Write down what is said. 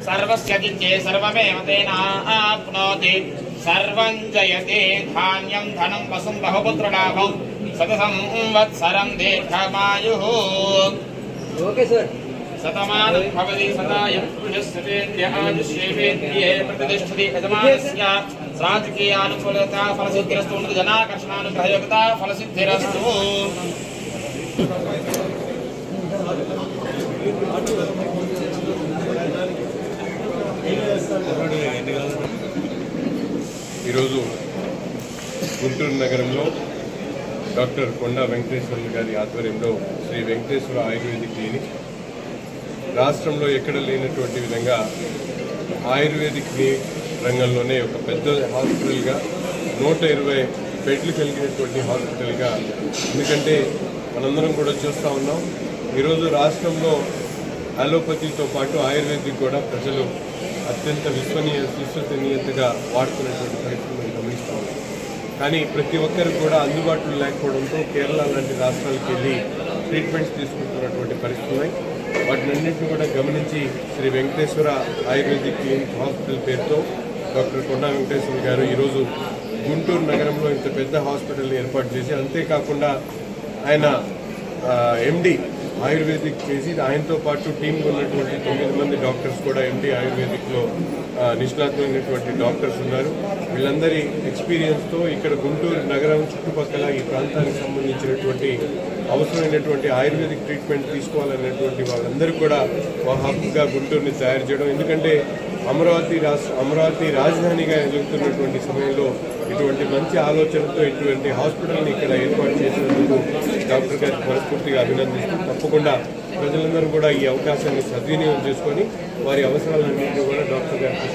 सर्वस्यजिज्ञे सर्वमेव तेनाप्नोति सर्वं जयते धान्यं धनं वसुं बहुपुत्रलाभं शतसंवत्सरं दीर्घमायुः शतमानं भवति सदायं पुरुषस्येन्द्रिय आयुष्येवेन्द्रिये प्रतिष्ठति यजमानस्य राजकीयानुकूलता फलसिद्धिरस्तु जनाकर्षणानुग्रहयोगिता फलसिद्धिरस्तु। ఈరోజు గుంటూరు నగరంలో డాక్టర్ కొండా వెంకటేశ్వర్లు గారి ఆధ్వర్యంలో శ్రీ వెంకటేశ్వర ఆయుర్వేదిక్ క్లినిక్ రాష్ట్రంలో ఎక్కడ లేనటువంటి విధంగా ఆయుర్వేదిక్ రంగంలోనే ఒక పెద్ద హాస్పిటల్గా 120 బెడ్లు కలిగినటువంటి హాస్పిటల్గా, ఎందుకంటే మనందరం కూడా చూస్తూ ఉన్నాం ఈరోజు రాష్ట్రంలో అలోపతితో పాటు ఆయుర్వేదిక్ కూడా ప్రజలు అత్యంత విశ్వసనీయతగా వాడుతున్నటువంటి పరిస్థితులను గమనిస్తూ ఉన్నాం. కానీ ప్రతి ఒక్కరికి కూడా అందుబాటులో లేకపోవడంతో కేరళ లాంటి రాష్ట్రాలకు వెళ్ళి ట్రీట్మెంట్స్ తీసుకుంటున్నటువంటి పరిస్థితులు ఉన్నాయి. వాటినన్నింటినీ కూడా గమనించి Shri Venkateswara ayurvedic clinic hospital పేరుతో డాక్టర్ కొండా వెంకటేశ్వర గారు ఈరోజు గుంటూరు నగరంలో ఇంత పెద్ద హాస్పిటల్ని ఏర్పాటు చేసి, అంతేకాకుండా ఆయన ఎండి ఆయుర్వేదిక్ చేసి ఆయనతో పాటు టీంలో ఉన్నటువంటి 9 మంది డాక్టర్స్ కూడా ఎండి ఆయుర్వేదిక్లో నిష్ణాతులైనటువంటి డాక్టర్స్ ఉన్నారు. వీళ్ళందరి ఎక్స్పీరియన్స్తో ఇక్కడ గుంటూరు నగరం చుట్టుపక్కల ఈ ప్రాంతానికి సంబంధించినటువంటి అవసరమైనటువంటి ఆయుర్వేదిక్ ట్రీట్మెంట్ తీసుకోవాలనేటువంటి వాళ్ళందరూ కూడా హబ్గా గుంటూరుని తయారు చేయడం, ఎందుకంటే అమరావతి రాజధానిగా ఎదుగుతున్నటువంటి సమయంలో ఇటువంటి మంచి ఆలోచనతో ఇటువంటి హాస్పిటల్ని ఇక్కడ ఏర్పాటు చేసినందుకు డాక్టర్ గారికి మనస్ఫూర్తిగా అభినందిస్తూ, తప్పకుండా ప్రజలందరూ కూడా ఈ అవకాశాన్ని సద్వినియోగం చేసుకొని వారి అవసరాలన్నింటినీ కూడా డాక్టర్ గారికి